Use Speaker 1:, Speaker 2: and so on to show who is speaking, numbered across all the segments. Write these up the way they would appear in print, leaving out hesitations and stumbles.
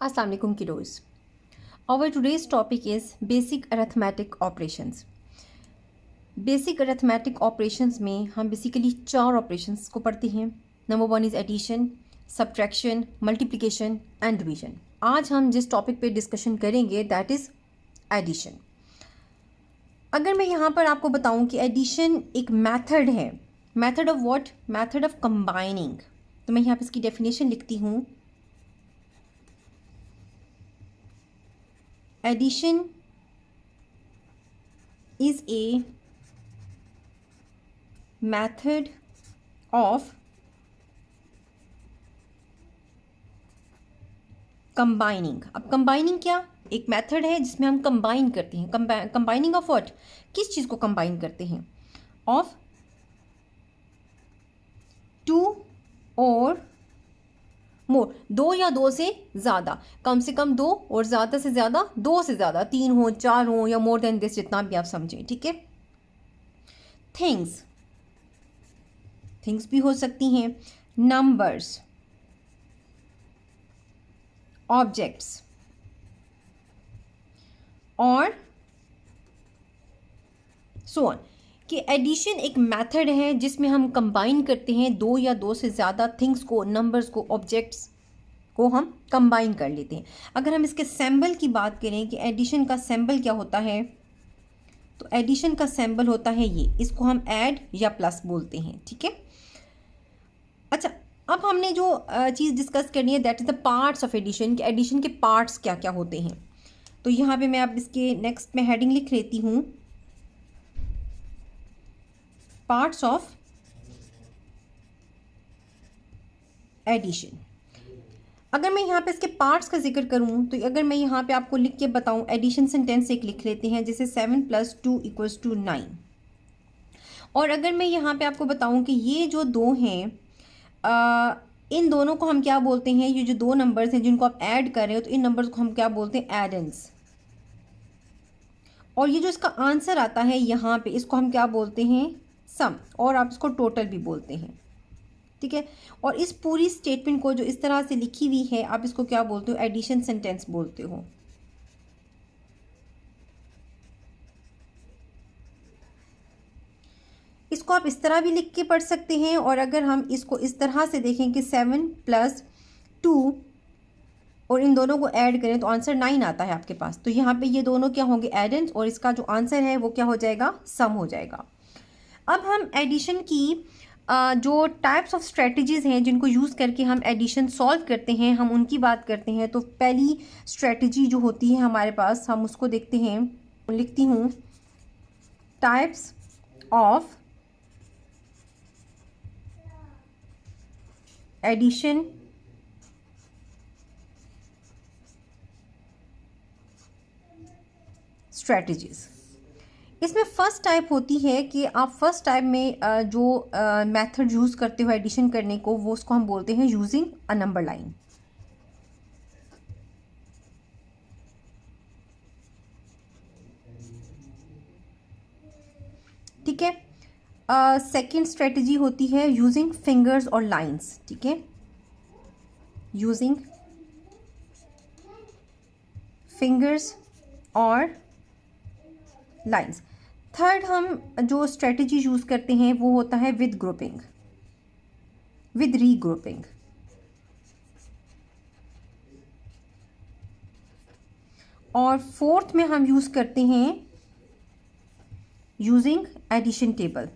Speaker 1: Assalamu alaikum kiddos. Our today's topic is basic arithmetic operations. Basic arithmetic operations में हम basically 4 operations को पढ़ते हैं. Number 1 is addition, subtraction, multiplication and division. आज हम जिस टॉपिक पे डिस्कशन करेंगे दैट इज़ एडिशन. अगर मैं यहाँ पर आपको बताऊँ कि एडिशन एक मेथड है, method of what? Method of combining. तो मैं यहाँ पर इसकी डेफिनेशन लिखती हूँ. Addition is a method of combining. अब combining क्या? एक मेथड है जिसमें हम कंबाइन करते हैं. Combining of what? किस चीज़ को कंबाइन करते हैं? ऑफ 2 और मोर, 2 या 2 से ज़्यादा, कम से कम 2 और ज़्यादा से ज़्यादा 2 से ज़्यादा, 3 हो, 4 हो या मोर देन दिस, जितना भी आप समझें. ठीक है. थिंग्स भी हो सकती हैं, नंबर्स, ऑब्जेक्ट्स और सो ऑन. कि एडिशन एक मेथड है जिसमें हम कंबाइन करते हैं 2 या 2 से ज़्यादा थिंग्स को, नंबर्स को, ऑब्जेक्ट्स को हम कंबाइन कर लेते हैं. अगर हम इसके सिंबल की बात करें कि एडिशन का सिंबल क्या होता है, तो एडिशन का सिंबल होता है ये. इसको हम ऐड या प्लस बोलते हैं. ठीक है. अच्छा, अब हमने जो चीज़ डिस्कस करनी है that is the parts of addition. कि एडिशन के पार्ट्स क्या क्या होते हैं. तो यहाँ पे मैं अब इसके नेक्स्ट में हेडिंग लिख लेती हूँ, पार्ट्स ऑफ एडिशन. अगर मैं यहाँ पे इसके पार्ट्स का जिक्र करूँ तो अगर मैं यहाँ पे आपको लिख के बताऊँ, एडिशन सेंटेंस एक लिख लेते हैं जैसे 7 + 2 = 9. और अगर मैं यहाँ पे आपको बताऊँ कि ये जो दो हैं, इन दोनों को हम क्या बोलते हैं, ये जो दो नंबर्स हैं जिनको आप ऐड कर रहे हो तो इन नंबर्स को हम क्या बोलते हैं, एडेंस. और ये जो इसका आंसर आता है यहाँ पे, इसको हम क्या बोलते हैं, सम. और आप इसको टोटल भी बोलते हैं. ठीक है. और इस पूरी स्टेटमेंट को जो इस तरह से लिखी हुई है, आप इसको क्या बोलते हो, एडिशन सेंटेंस बोलते हो. इसको आप इस तरह भी लिख के पढ़ सकते हैं. और अगर हम इसको इस तरह से देखें कि 7 + 2 और इन दोनों को ऐड करें तो आंसर 9 आता है आपके पास. तो यहाँ पे ये दोनों क्या होंगे, एडेंस, और इसका जो आंसर है वो क्या हो जाएगा, सम हो जाएगा. अब हम एडिशन की जो टाइप्स ऑफ स्ट्रेटजीज़ हैं जिनको यूज़ करके हम एडिशन सॉल्व करते हैं, हम उनकी बात करते हैं. तो पहली स्ट्रेटजी जो होती है हमारे पास, हम उसको देखते हैं. लिखती हूँ, टाइप्स ऑफ एडिशन स्ट्रेटजीज़. इसमें फ़र्स्ट टाइप होती है कि आप फर्स्ट टाइप में जो मेथड यूज़ करते हो एडिशन करने को, वो उसको हम बोलते हैं यूजिंग अ नंबर लाइन. ठीक है. सेकंड स्ट्रेटजी होती है यूजिंग फिंगर्स और लाइंस. ठीक है, यूजिंग फिंगर्स और लाइंस. थर्ड हम जो स्ट्रेटजी यूज़ करते हैं वो होता है विद ग्रुपिंग, विद रीग्रुपिंग. और फोर्थ में हम यूज़ करते हैं यूजिंग एडिशन टेबल.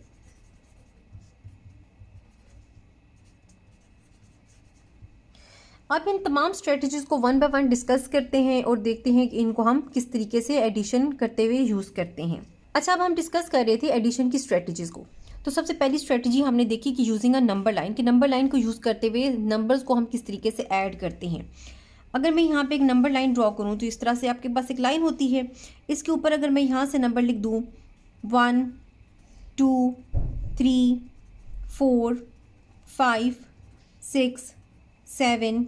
Speaker 1: अब इन तमाम स्ट्रेटजीज़ को वन बाय वन डिस्कस करते हैं और देखते हैं कि इनको हम किस तरीके से एडिशन करते हुए यूज़ करते हैं. अच्छा, अब हम डिस्कस कर रहे थे एडिशन की स्ट्रेटजीज़ को. तो सबसे पहली स्ट्रेटजी हमने देखी कि यूजिंग अ नंबर लाइन, कि नंबर लाइन को यूज़ करते हुए नंबर्स को हम किस तरीके से ऐड करते हैं. अगर मैं यहाँ पे एक नंबर लाइन ड्रॉ करूँ तो इस तरह से आपके पास एक लाइन होती है. इसके ऊपर अगर मैं यहाँ से नंबर लिख दूँ 1 2 3 4 5 6 7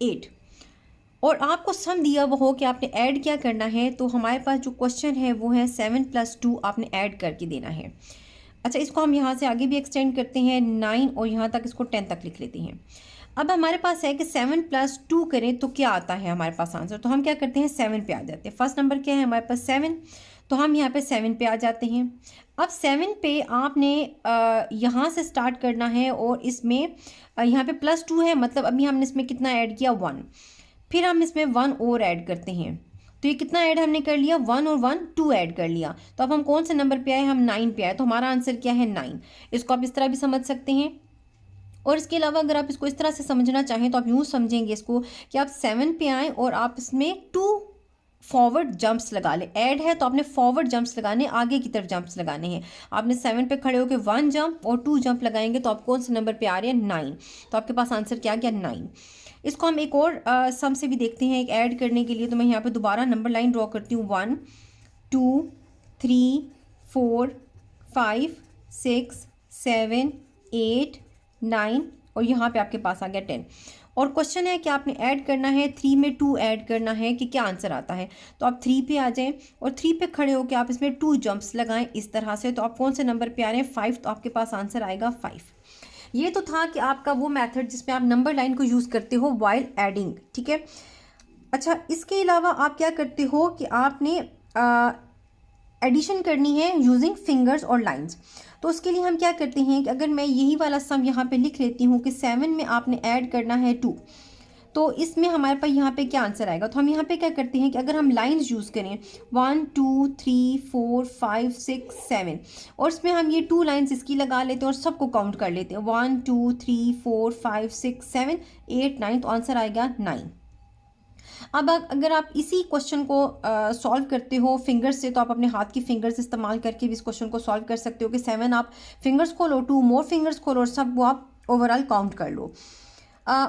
Speaker 1: 8 और आपको सम दिया हुआ हो कि आपने ऐड क्या करना है, तो हमारे पास जो क्वेश्चन है वो है 7 + 2 आपने ऐड करके देना है. अच्छा, इसको हम यहाँ से आगे भी एक्सटेंड करते हैं 9 और यहाँ तक, इसको 10 तक लिख लेते हैं. अब हमारे पास है कि 7 + 2 करें तो क्या आता है हमारे पास आंसर। तो हम क्या करते हैं, 7 पे आ जाते हैं। फर्स्ट नंबर क्या है हमारे पास, 7, तो हम यहाँ पे 7 पे आ जाते हैं। अब 7 पे आपने यहाँ से स्टार्ट करना है और इसमें यहाँ पे +2 है, मतलब अभी हमने इसमें कितना ऐड किया, 1। फिर हम इसमें 1 और ऐड करते हैं, तो ये कितना ऐड हमने कर लिया, 1 और 1 2 ऐड कर लिया। तो अब हम कौन से नंबर पे आए, हम 9 पे आए। तो हमारा आंसर क्या है, 9। इसको आप इस तरह भी समझ सकते हैं। और इसके अलावा अगर आप इसको इस तरह से समझना चाहें तो आप यूँ समझेंगे इसको कि आप 7 पे आएँ और आप इसमें 2 फॉरवर्ड जंप्स लगा लें। ऐड है तो आपने फॉरवर्ड जंप्स लगाने, आगे की तरफ जंप्स लगाने हैं। आपने 7 पे खड़े होकर 1 जंप और 2 जंप लगाएंगे तो आप कौन से नंबर पे आ रहे हैं, 9। तो आपके पास आंसर क्या गया, 9। इसको हम एक और सम से भी देखते हैं, एक ऐड करने के लिए। तो मैं यहाँ पे दोबारा नंबर लाइन ड्रॉ करती हूँ, 1 2 3 4 5 6 7 8 9 और यहाँ पे आपके पास आ गया 10। और क्वेश्चन है कि आपने ऐड करना है, 3 में 2 ऐड करना है कि क्या आंसर आता है। तो आप 3 पे आ जाएं और 3 पे खड़े होकर आप इसमें 2 जंप्स लगाएं इस तरह से। तो आप कौन से नंबर पे आ रहे हैं, 5। तो आपके पास आंसर आएगा 5। ये तो था कि आपका वो मेथड जिसमें आप नंबर लाइन को यूज़ करते हो वाइल एडिंग, ठीक है। अच्छा, इसके अलावा आप क्या करते हो कि आपने एडिशन करनी है यूजिंग फिंगर्स और लाइंस। तो उसके लिए हम क्या करते हैं कि अगर मैं यही वाला सम यहाँ पे लिख लेती हूँ कि 7 में आपने ऐड करना है 2, तो इसमें हमारे पास यहाँ पे क्या आंसर आएगा। तो हम यहाँ पे क्या करते हैं कि अगर हम लाइंस यूज़ करें 1 2 3 4 5 6 7 और इसमें हम ये 2 लाइंस इसकी लगा लेते हैं और सबको काउंट कर लेते हैं, 1 2 3 4 5 6 7 8 9। तो आंसर आएगा 9। अब अगर आप इसी क्वेश्चन को सॉल्व करते हो फिंगर्स से, तो आप अपने हाथ की फिंगर्स इस्तेमाल करके भी इस क्वेश्चन को सॉल्व कर सकते हो कि 7 आप फिंगर्स खोलो, 2 मोर फिंगर्स खोलो और सब वो आप ओवरऑल काउंट कर लो।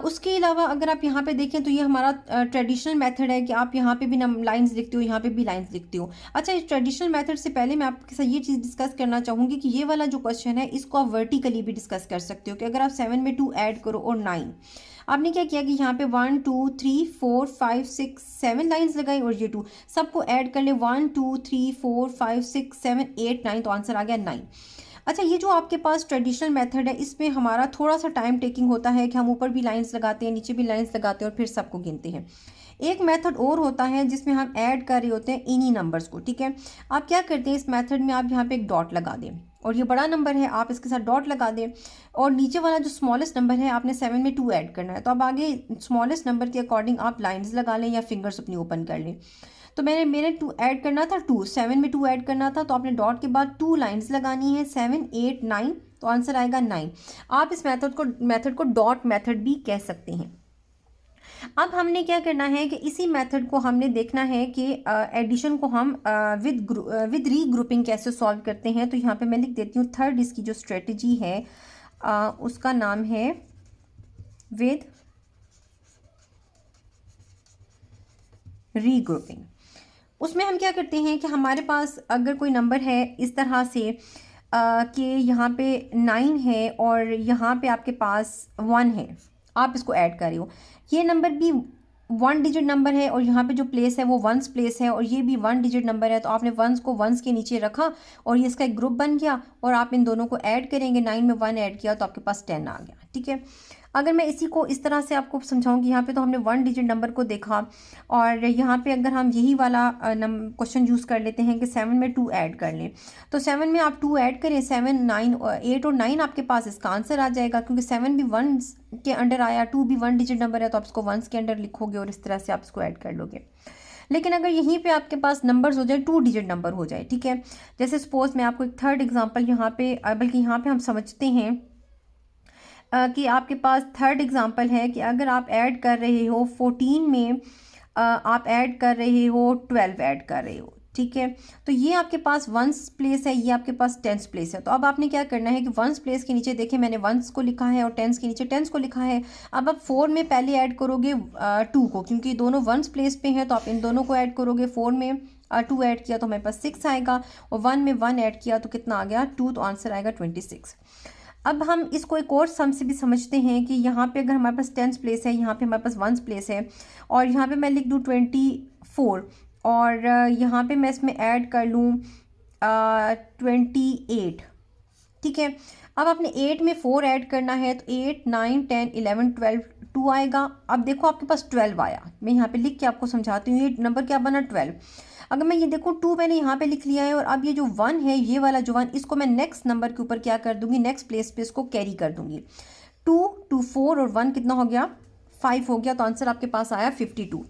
Speaker 1: उसके अलावा अगर आप यहाँ पे देखें तो ये हमारा ट्रेडिशनल मेथड है कि आप यहाँ पे भी लाइंस लिखते हो, यहाँ पे भी लाइंस लिखते हो। अच्छा, इस ट्रेडिशनल मेथड से पहले मैं आपके साथ ये चीज़ डिस्कस करना चाहूँगी कि ये वाला जो क्वेश्चन है इसको आप वर्टिकली भी डिस्कस कर सकते हो कि अगर आप 7 में 2 ऐड करो और 9, आपने क्या किया कि यहाँ पे 1 2 3 4 5 6 7 लाइंस लगाई और ये 2 सबको ऐड कर ले, 1 2 3 4 5 6 7 8 9। तो आंसर आ गया 9। अच्छा, ये जो आपके पास ट्रेडिशनल मेथड है इसमें हमारा थोड़ा सा टाइम टेकिंग होता है कि हम ऊपर भी लाइंस लगाते हैं, नीचे भी लाइंस लगाते हैं और फिर सबको गिनते हैं। एक मेथड और होता है जिसमें हम ऐड कर रहे होते हैं इन्हीं नंबर्स को, ठीक है। आप क्या करते हैं, इस मेथड में आप यहाँ पे एक डॉट लगा दें और ये बड़ा नंबर है, आप इसके साथ डॉट लगा दें और नीचे वाला जो स्मॉलेस्ट नंबर है आपने 7 में 2 ऐड करना है। तो अब आगे स्मॉलेस्ट नंबर के अकॉर्डिंग आप लाइंस लगा लें या फिंगर्स अपनी ओपन कर लें। तो मेरे 2 ऐड करना था, 2 7 में 2 ऐड करना था, तो आपने डॉट के बाद 2 लाइंस लगानी है, 7 8 9। तो आंसर आएगा 9। आप इस मेथड को डॉट मेथड भी कह सकते हैं। अब हमने क्या करना है कि इसी मेथड को हमने देखना है कि एडिशन को हम विद री ग्रुपिंग कैसे सॉल्व करते हैं। तो यहाँ पे मैं लिख देती हूँ थर्ड इसकी जो स्ट्रेटजी है उसका नाम है विद री ग्रुपिंग। उसमें हम क्या करते हैं कि हमारे पास अगर कोई नंबर है इस तरह से कि यहाँ पे 9 है और यहाँ पे आपके पास 1 है, आप इसको ऐड कर रहे हो, ये नंबर भी 1 डिजिट नंबर है और यहाँ पे जो प्लेस है वो वंस प्लेस है और ये भी 1 डिजिट नंबर है। तो आपने वंस को वंस के नीचे रखा और ये इसका एक ग्रुप बन गया और आप इन दोनों को ऐड करेंगे, 9 में 1 ऐड किया तो आपके पास 10 आ गया, ठीक है। अगर मैं इसी को इस तरह से आपको समझाऊंगी, यहाँ पे तो हमने 1 डिजिट नंबर को देखा और यहाँ पे अगर हम यही वाला क्वेश्चन यूज़ कर लेते हैं कि 7 में 2 ऐड कर लें, तो 7 में आप 2 ऐड करें, 7 9 8 और 9 आपके पास इसका आंसर आ जाएगा क्योंकि 7 भी 1 के अंडर आया, 2 भी 1 डिजिट नंबर है तो आप इसको 1 के अंडर लिखोगे और इस तरह से आप इसको ऐड कर लोगे। लेकिन अगर यहीं पे आपके पास नंबर्स हो जाए 2 डिजिट नंबर हो जाए, ठीक है, जैसे सपोज मैं आपको एक थर्ड एग्जांपल यहाँ पे, बल्कि यहाँ पे हम समझते हैं कि आपके पास थर्ड एग्जांपल है कि अगर आप ऐड कर रहे हो 14 में आप ऐड कर रहे हो 12 ऐड कर रहे हो, ठीक है। तो ये आपके पास वंस प्लेस है, ये आपके पास टेंस प्लेस है। तो अब आपने क्या करना है कि वंस प्लेस के नीचे देखें मैंने वंस को लिखा है और टेंस के नीचे टेंस को लिखा है। अब आप 4 में पहले ऐड करोगे 2 को, क्योंकि दोनों वंस प्लेस पे हैं तो आप इन दोनों को ऐड करोगे। 4 में 2 ऐड किया तो हमारे पास 6 आएगा और 1 में 1 ऐड किया तो कितना आ गया 2, तो आंसर आएगा 26। अब हम इसको एक और सम से भी समझते हैं कि यहाँ पे अगर हमारे पास टेंस प्लेस है, यहाँ पे हमारे पास वंस प्लेस है और यहाँ पे मैं लिख दूँ 24 और यहाँ पे मैं इसमें ऐड कर लूँ 28 ठीक है। अब आपने 8 में 4 ऐड करना है, तो 8 9 10 11 12 2 आएगा। अब देखो आपके पास 12 आया, मैं यहाँ पे लिख के आपको समझाती हूँ। ये नंबर क्या बना 12। अगर मैं ये देखूँ 2 मैंने यहाँ पे लिख लिया है, और अब ये जो 1 है, ये वाला जो 1, इसको मैं नेक्स्ट नंबर के ऊपर क्या कर दूंगी, नेक्स्ट प्लेस पे इसको कैरी कर दूंगी। 2 2 4 और 1 कितना हो गया, 5 हो गया। तो आंसर आपके पास आया 52।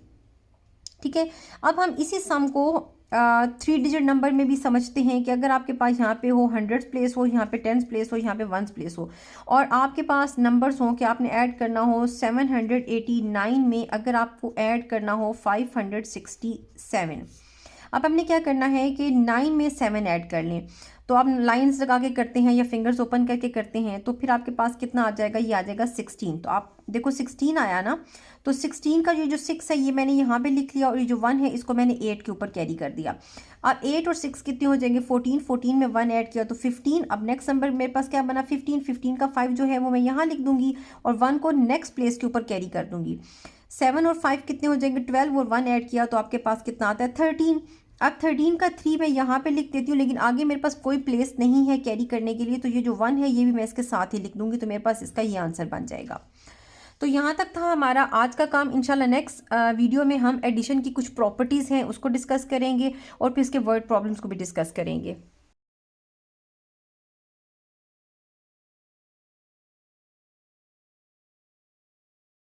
Speaker 1: ठीक है। अब हम इसी सम को 3 डिजिट नंबर में भी समझते हैं कि अगर आपके पास यहाँ पे हो 100 प्लेस हो, यहाँ पे 10 प्लेस हो, यहाँ पे 1 प्लेस हो, और आपके पास नंबर्स हो कि आपने ऐड करना हो 789 में, अगर आपको ऐड करना हो 567। अब हमने क्या करना है कि 9 में 7 ऐड कर लें। तो आप लाइंस लगा के करते हैं या फिंगर्स ओपन करके करते हैं, तो फिर आपके पास कितना आ जाएगा, ये आ जाएगा 16। तो आप देखो 16 आया ना, तो 16 का ये जो 6 है ये मैंने यहाँ पे लिख लिया, और ये जो 1 है इसको मैंने 8 के ऊपर कैरी कर दिया। अब 8 और 6 कितने हो जाएंगे, 14। 14 में 1 ऐड किया तो 15। अब नेक्स्ट नंबर मेरे पास क्या बना 15। 15 का 5 जो है वो मैं यहाँ लिख दूंगी, और 1 को नेक्स्ट प्लेस के ऊपर कैरी कर दूंगी। 7 और 5 कितने हो जाएंगे, 12 और 1 ऐड किया तो आपके पास कितना आता है 13। अब 13 का 3 मैं यहाँ पे लिख देती हूँ, लेकिन आगे मेरे पास कोई प्लेस नहीं है कैरी करने के लिए, तो ये जो 1 है ये भी मैं इसके साथ ही लिख दूंगी, तो मेरे पास इसका ये आंसर बन जाएगा। तो यहाँ तक था हमारा आज का काम। इंशाल्लाह नेक्स्ट वीडियो में हम एडिशन की कुछ प्रॉपर्टीज़ हैं उसको डिस्कस करेंगे, और फिर इसके वर्ड प्रॉब्लम्स को भी डिस्कस करेंगे।